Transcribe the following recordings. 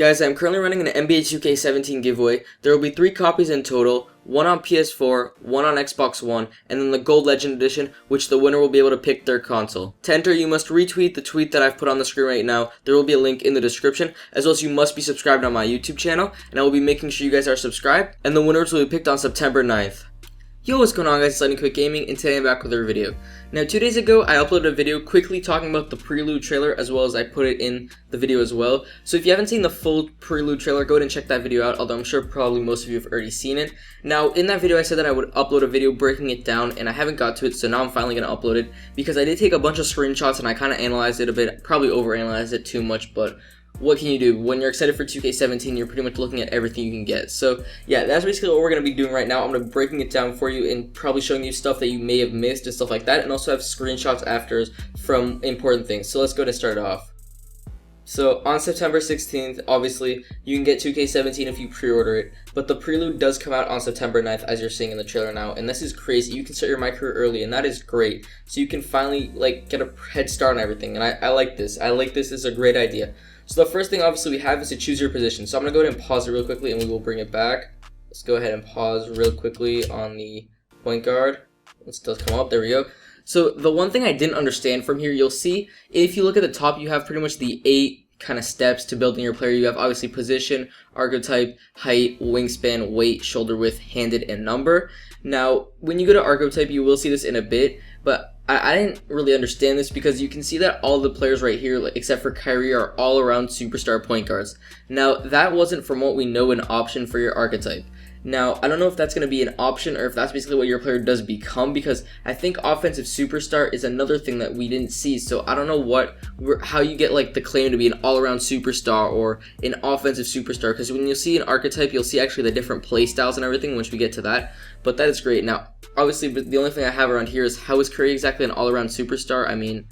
Guys, I'm currently running an NBA 2K17 giveaway. There will be 3 copies in total, one on PS4, one on Xbox One, and then the Gold Legend Edition, which the winner will be able to pick their console. To enter, you must retweet the tweet that I've put on the screen right now. There will be a link in the description, as well as you must be subscribed on my YouTube channel, and I will be making sure you guys are subscribed, and the winners will be picked on September 9th. Yo, what's going on guys, it's Lightning Quick Gaming, and today I'm back with a video. Now 2 days ago, I uploaded a video quickly talking about the Prelude trailer, as well as I put it in the video as well. So if you haven't seen the full Prelude trailer, go ahead and check that video out, although I'm sure probably most of you have already seen it. Now in that video I said that I would upload a video breaking it down, and I haven't got to it, so now I'm finally going to upload it, because I did take a bunch of screenshots and I kind of analyzed it a bit, probably overanalyzed it too much, but what can you do? When you're excited for 2K17, you're pretty much looking at everything you can get. So yeah, that's basically what we're going to be doing right now. I'm going to be breaking it down for you and probably showing you stuff that you may have missed and stuff like that, and also have screenshots after from important things. So let's go to start off. So on September 16th, obviously, you can get 2K17 if you pre-order it, but the Prelude does come out on September 9th, as you're seeing in the trailer now, and this is crazy. You can start your My Career early, and that is great. So you can finally get a head start on everything, and I like this. I like this. It's a great idea. So the first thing obviously we have is to choose your position. So I'm going to go ahead and pause it real quickly and we will bring it back. Let's go ahead and pause real quickly on the point guard. It does come up, there we go. So the one thing I didn't understand from here, you'll see if you look at the top, you have pretty much the 8 kind of steps to building your player. You have obviously position, archetype, height, wingspan, weight, shoulder width, handed, and number. Now when you go to archetype, you will see this in a bit, but I didn't really understand this because you can see that all the players right here, except for Kyrie, are all around superstar point guards. Now, that wasn't, from what we know, an option for your archetype. Now, I don't know if that's going to be an option or if that's basically what your player does become, because I think offensive superstar is another thing that we didn't see. So I don't know how you get the claim to be an all-around superstar or an offensive superstar, because when you see an archetype, you'll see actually the different play styles and everything once we get to that. But that is great. Now, obviously, the only thing I have around here is how is Curry exactly an all-around superstar? I mean,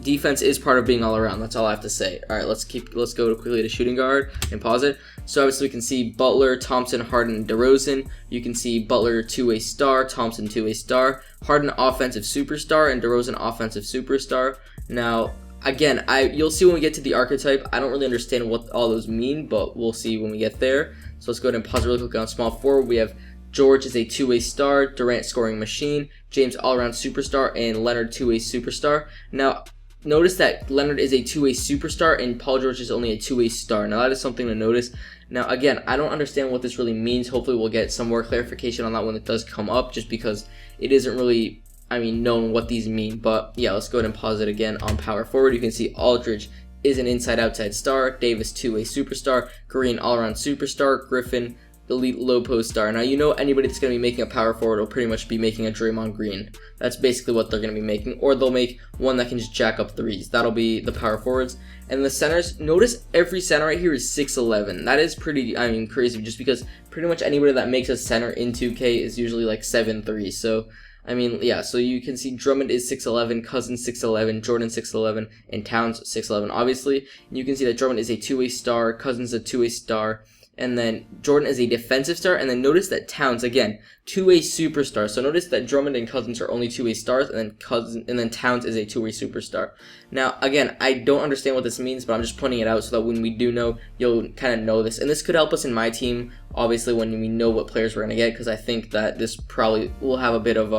defense is part of being all around. That's all I have to say. All right, let's go quickly to shooting guard and pause it. So obviously we can see Butler, Thompson, Harden, DeRozan. You can see Butler 2-way star, Thompson 2-way star, Harden offensive superstar, and DeRozan offensive superstar. Now again, you'll see when we get to the archetype. I don't really understand what all those mean, but we'll see when we get there. So let's go ahead and pause really quick on small forward. We have George is a 2-way star, Durant scoring machine, James all-around superstar, and Leonard 2-way superstar. Now notice that Leonard is a 2-way superstar and Paul George is only a 2-way star. Now that is something to notice. Now again, I don't understand what this really means. Hopefully we'll get some more clarification on that when it does come up, just because it isn't really, known what these mean. But yeah, let's go ahead and pause it again on power forward. You can see Aldridge is an inside-outside star, Davis 2-way superstar, Green all-around superstar, Griffin elite low post star. Now, anybody that's going to be making a power forward will pretty much be making a Draymond Green. That's basically what they're going to be making. Or they'll make one that can just jack up threes. That'll be the power forwards. And the centers, notice every center right here is 6'11". That is pretty, crazy, just because pretty much anybody that makes a center in 2K is usually 7'3". So, yeah, so you can see Drummond is 6'11", Cousins 6'11", Jordan 6'11", and Towns 6'11". Obviously, you can see that Drummond is a 2-way star, Cousins a 2-way star, and then Jordan is a defensive star, and then notice that Towns, again, 2-way superstar. So notice that Drummond and Cousins are only 2-way stars, and then Towns is a 2-way superstar. Now, again, I don't understand what this means, but I'm just pointing it out so that when we do know, you'll kind of know this. And this could help us in my team, obviously, when we know what players we're going to get, because I think that this probably will have a bit of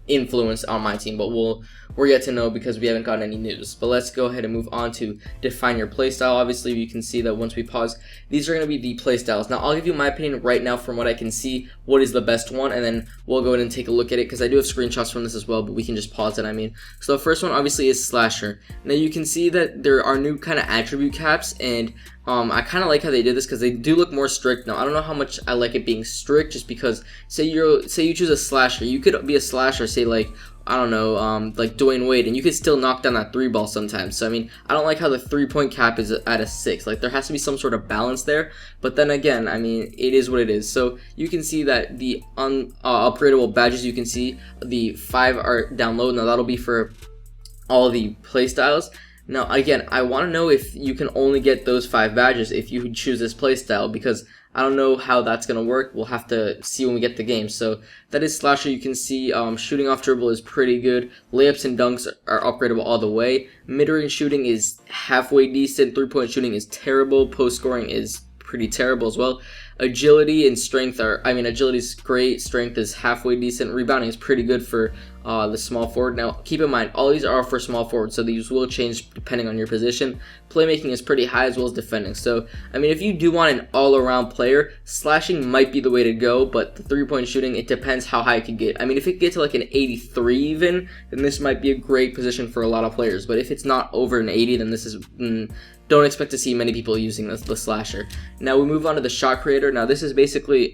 influence on my team, but we're yet to know because we haven't gotten any news. But let's go ahead and move on to define your playstyle. Obviously, you can see that once we pause, these are going to be the playstyles. Now, I'll give you my opinion right now from what I can see, what is the best one, and then we'll go ahead and take a look at it, because I do have screenshots from this as well, but we can just pause it, So the first one, obviously, is Slasher. Now, you can see that there are new kind of attribute caps, and I kind of like how they did this, because they do look more strict. Now, I don't know how much I like it being strict, just because, say you choose a slasher, you could be a slasher, say I don't know, like Dwayne Wade, and you could still knock down that 3 ball sometimes. So, I don't like how the 3-point cap is at a 6. There has to be some sort of balance there. But then again, it is what it is. So, you can see that the upgradable badges, you can see the 5 are down low. Now, that'll be for all the playstyles. Now, again, I want to know if you can only get those 5 badges if you choose this playstyle, because I don't know how that's going to work. We'll have to see when we get the game. So that is Slasher. You can see shooting off dribble is pretty good. Layups and dunks are upgradable all the way. Mid-range shooting is halfway decent. 3-point shooting is terrible. Post scoring is pretty terrible as well. Agility and strength agility is great. Strength is halfway decent. Rebounding is pretty good for the small forward. Now, keep in mind, all these are for small forward, so these will change depending on your position. Playmaking is pretty high as well as defending. So, if you do want an all-around player, slashing might be the way to go, but the 3-point shooting, it depends how high it can get. If it gets to like an 83 even, then this might be a great position for a lot of players. But if it's not over an 80, then this is... don't expect to see many people using the slasher. Now we move on to the shot creator. Now this is basically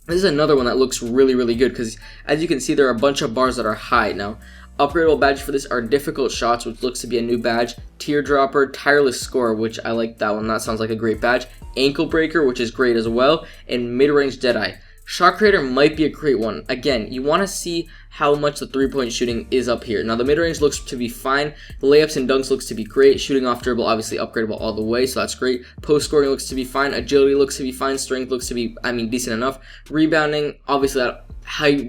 this is another one that looks really, really good, because as you can see, there are a bunch of bars that are high. Now, upgradable badges for this are difficult shots, which looks to be a new badge, teardropper, tireless scorer, which I like that one. That sounds like a great badge. Ankle breaker, which is great as well, and mid-range deadeye. Shot creator might be a great one. Again, you want to see how much the 3-point shooting is up here. Now the mid-range looks to be fine. The layups and dunks looks to be great. Shooting off dribble, obviously upgradable all the way, so that's great. Post scoring looks to be fine. Agility looks to be fine. Strength looks to be, decent enough. Rebounding, obviously that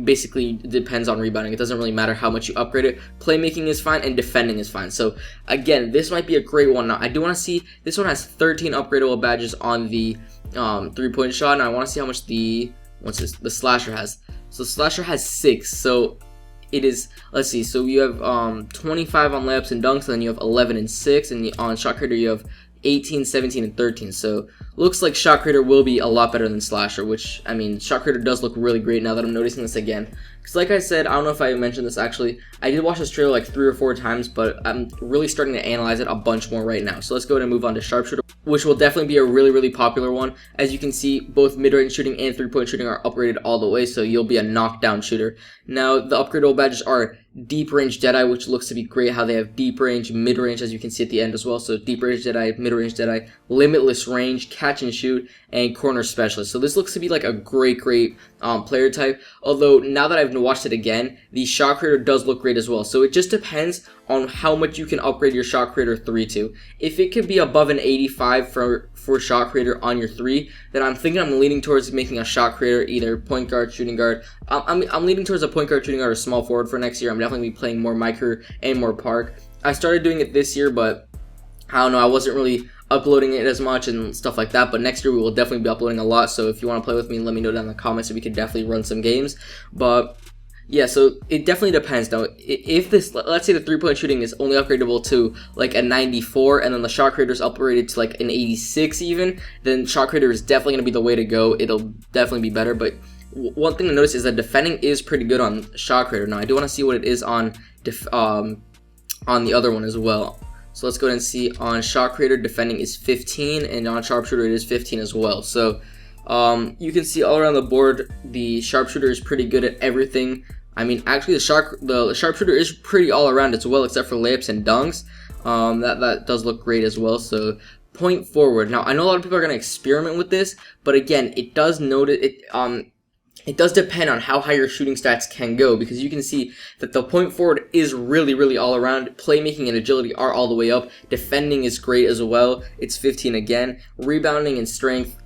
basically depends on rebounding. It doesn't really matter how much you upgrade it. Playmaking is fine, and defending is fine. So again, this might be a great one. Now I do want to see, this one has 13 upgradable badges on the 3-point shot. Now I want to see how much the slasher has. So slasher has 6. So it is, let's see, so you have 25 on layups and dunks, and then you have 11 and 6, and on shot creator you have 18, 17, and 13. So looks like shot creator will be a lot better than slasher, which, shot creator does look really great now that I'm noticing this again. Because like I said, I don't know if I mentioned this actually, I did watch this trailer like 3 or 4 times, but I'm really starting to analyze it a bunch more right now. So let's go ahead and move on to sharpshooter, which will definitely be a really, really popular one. As you can see, both mid-range shooting and 3-point shooting are upgraded all the way, so you'll be a knockdown shooter. Now, the upgradable badges are deep range deadeye, which looks to be great how they have deep range, mid range, as you can see at the end as well. So deep range deadeye, mid range deadeye, limitless range, catch and shoot, and corner specialist. So this looks to be like a great player type. Although now that I've watched it again, the shot creator does look great as well. So it just depends on how much you can upgrade your shot creator 3 to. If it could be above an 85 for shot creator on your 3, then I'm leaning towards making a shot creator either point guard, shooting guard. I'm leaning towards a point guard, shooting guard, or small forward for next year. I'm definitely be playing more Micro and more Park. I started doing it this year, but I don't know, I wasn't really uploading it as much and stuff like that, but next year we will definitely be uploading a lot. So if you want to play with me, let me know down in the comments so we could definitely run some games. But yeah, so it definitely depends. Now, if this, let's say the 3-point shooting is only upgradable to like a 94, and then the shot creator is upgraded to like an 86 even, then shot creator is definitely going to be the way to go. It'll definitely be better. But one thing to notice is that defending is pretty good on shot creator. Now, I do want to see what it is on the other one as well. So let's go ahead and see. On shot creator, defending is 15, and on sharpshooter it is 15 as well. So you can see all around the board, the sharpshooter is pretty good at everything. Actually, the sharpshooter is pretty all around as well, except for layups and dunks. That does look great as well. So point forward. Now, I know a lot of people are going to experiment with this, but again, it does depend on how high your shooting stats can go, because you can see that the point forward is really all around. Playmaking and agility are all the way up. Defending is great as well. It's 15 again. Rebounding and strength.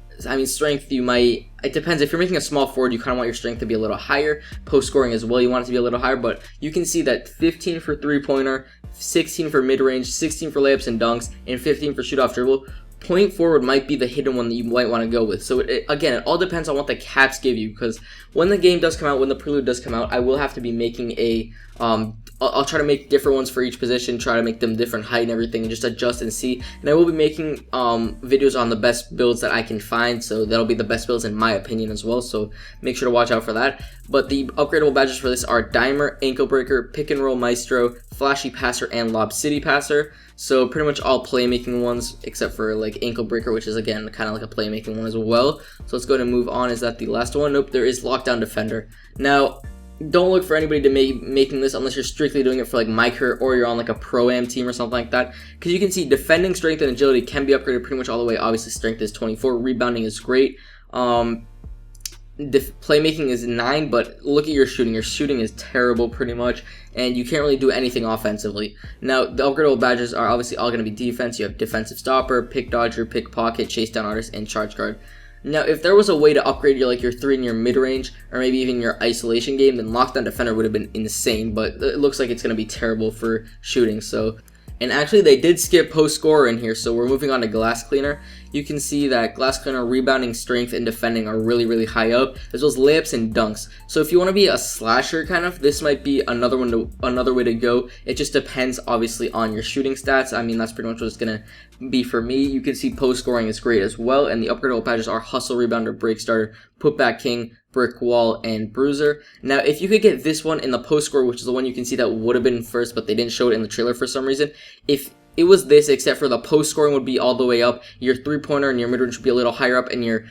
Strength, it depends. If you're making a small forward, you kind of want your strength to be a little higher. Post scoring as well, you want it to be a little higher, but you can see that 15 for 3-pointer, 16 for mid-range, 16 for layups and dunks, and 15 for shoot off dribble. Point forward might be the hidden one that you might want to go with. So again, it all depends on what the caps give you, because when the game does come out, when the prelude does come out, I will have to be making a I'll try to make different ones for each position, try to make them different height and everything, and just adjust and see. And I will be making videos on the best builds that I can find, so that'll be the best builds in my opinion as well, so make sure to watch out for that. But the upgradable badges for this are Dimer, Ankle Breaker, Pick and Roll Maestro, Flashy Passer, and Lob City Passer. So pretty much all playmaking ones, except for like Ankle Breaker, which is again kind of like a playmaking one as well. So let's go ahead and move on. Is that the last one? Nope, there is Lockdown Defender. Now, don't look for anybody to making this unless you're strictly doing it for like Micro or you're on like a Pro-Am team or something like that. Because you can see defending, strength, and agility can be upgraded pretty much all the way. Obviously, strength is 24. Rebounding is great. playmaking is 9, but look at your shooting. Your shooting is terrible pretty much, and you can't really do anything offensively. Now, the upgradable badges are obviously all going to be defense. You have defensive stopper, pick dodger, pickpocket, chase down artist, and charge guard. Now, if there was a way to upgrade your 3 in your mid-range, or maybe even your isolation game, then lockdown defender would have been insane, but it looks like it's going to be terrible for shooting, so... And actually, they did skip post scorer in here, so we're moving on to glass cleaner. You can see that glass cleaner, rebounding, strength, and defending are really, really high up, as well as layups and dunks. So if you want to be a slasher kind of, this might be another way to go. It just depends, obviously, on your shooting stats. I mean, that's pretty much what it's gonna be for me. You can see post scoring is great as well, and the upgradable badges are hustle, rebounder, break starter, putback king, brick wall, and bruiser. Now, if you could get this one in the post score, which is the one you can see that would have been first, but they didn't show it in the trailer for some reason, if it was this, except for the post scoring would be all the way up, your 3-pointer and your mid-range would be a little higher up, and your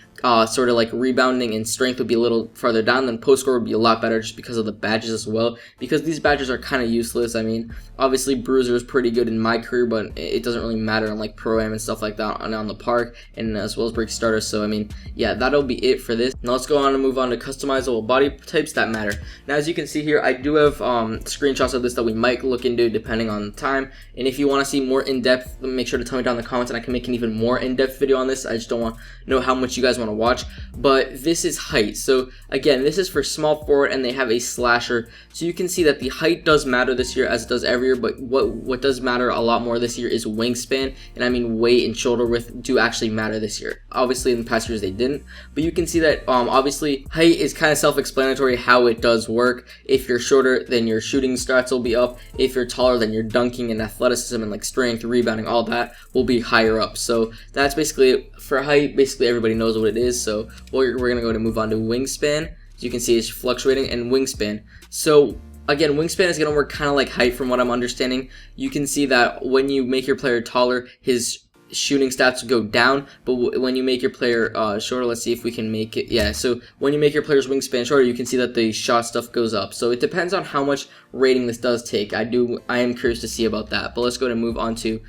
sort of like rebounding and strength would be a little farther down, then post score would be a lot better just because of the badges as well, because these badges are kind of useless. I mean, obviously bruiser is pretty good in my career, but it doesn't really matter on like pro-am and stuff like that on the park, and as well as break starter. So I mean, yeah, that'll be it for this. Now let's go on and move on to customizable body types that matter. Now, as you can see here, I do have screenshots of this that we might look into depending on time, and if you want to see more in-depth, make sure to tell me down in the comments and I can make an even more in-depth video on this. I just don't want to know how much you guys want to watch. But this is height. So again, this is for small forward, and they have a slasher, so you can see that the height does matter this year, as it does every year, but what does matter a lot more this year is wingspan, and I mean weight and shoulder width do actually matter this year. Obviously in the past years they didn't, but you can see that obviously height is kind of self-explanatory how it does work. If you're shorter, then your shooting stats will be up. If you're taller, then your dunking and athleticism and like strength, rebounding, all that will be higher up. So that's basically it for height. Basically everybody knows what it is, so we're gonna go to move on to wingspan. As you can see, it's fluctuating, and wingspan. So again, wingspan is gonna work kind of like height from what I'm understanding. You can see that when you make your player taller, his shooting stats go down, but when you make your player shorter, let's see if we can make it, yeah, so when you make your player's wingspan shorter, you can see that the shot stuff goes up. So it depends on how much rating this does take. I am curious to see about that, but let's go and move on to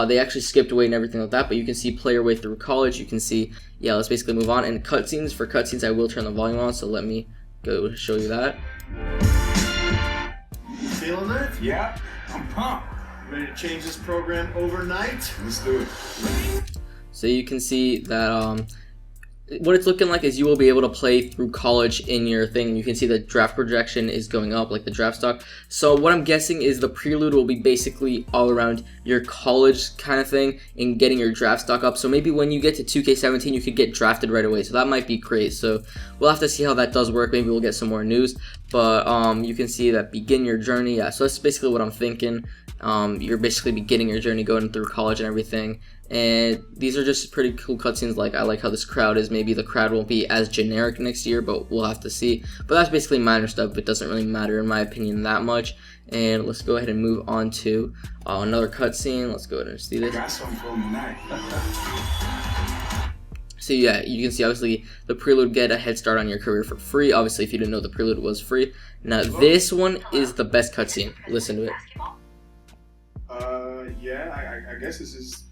they actually skipped weight and everything like that, but you can see player way through college. You can see, yeah, let's basically move on. And cutscenes, for cutscenes I will turn the volume on, so let me go show you that. You feeling that? Yeah, I'm pumped. Ready to change this program overnight? Let's do it. So you can see that what it's looking like is you will be able to play through college in your thing. You can see the draft projection is going up, like the draft stock. So what I'm guessing is the prelude will be basically all around your college kind of thing and getting your draft stock up. So maybe when you get to 2K17, you could get drafted right away. So that might be great. So we'll have to see how that does work. Maybe we'll get some more news. But you can see that begin your journey. Yeah, so that's basically what I'm thinking. You're basically beginning your journey going through college and everything. And these are just pretty cool cutscenes. Like, I like how this crowd is. Maybe the crowd won't be as generic next year, but we'll have to see. But that's basically minor stuff. It doesn't really matter in my opinion that much. And let's go ahead and move on to another cutscene. Let's go ahead and see this. Got something for me tonight. So yeah, you can see obviously the prelude, get a head start on your career for free. Obviously, if you didn't know, the prelude was free. Now this one is the best cutscene. Listen to it. Yeah, I guess this is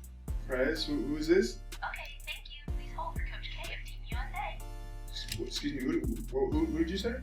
Prez. Who's this? Okay, thank you. Please hold for Coach K of Team USA. Excuse me, who did you say?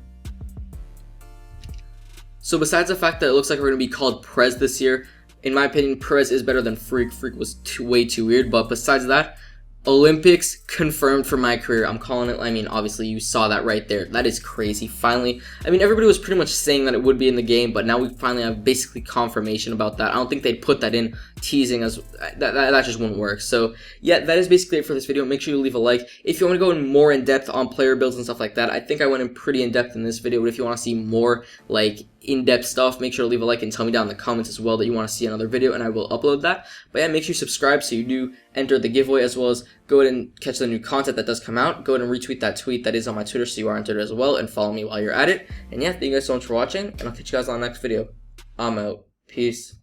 So besides the fact that it looks like we're going to be called Prez this year, in my opinion, Prez is better than Freak. Freak was way too weird, but besides that, Olympics confirmed for my career. I'm calling it. I mean, obviously you saw that right there. That is crazy. Finally, I mean, everybody was pretty much saying that it would be in the game, but now we finally have basically confirmation about that. I don't think they'd put that in teasing as that just wouldn't work. So yeah, that is basically it for this video. Make sure you leave a like. If you want to go in more in depth on player builds and stuff like that, I think I went in pretty in depth in this video, but if you want to see more like in-depth stuff, make sure to leave a like and tell me down in the comments as well that you want to see another video, and I will upload that. But yeah, make sure you subscribe so you do enter the giveaway, as well as go ahead and catch the new content that does come out. Go ahead and retweet that tweet that is on my Twitter so you are entered as well, and follow me while you're at it. And yeah, thank you guys so much for watching, and I'll catch you guys on the next video. I'm out. Peace.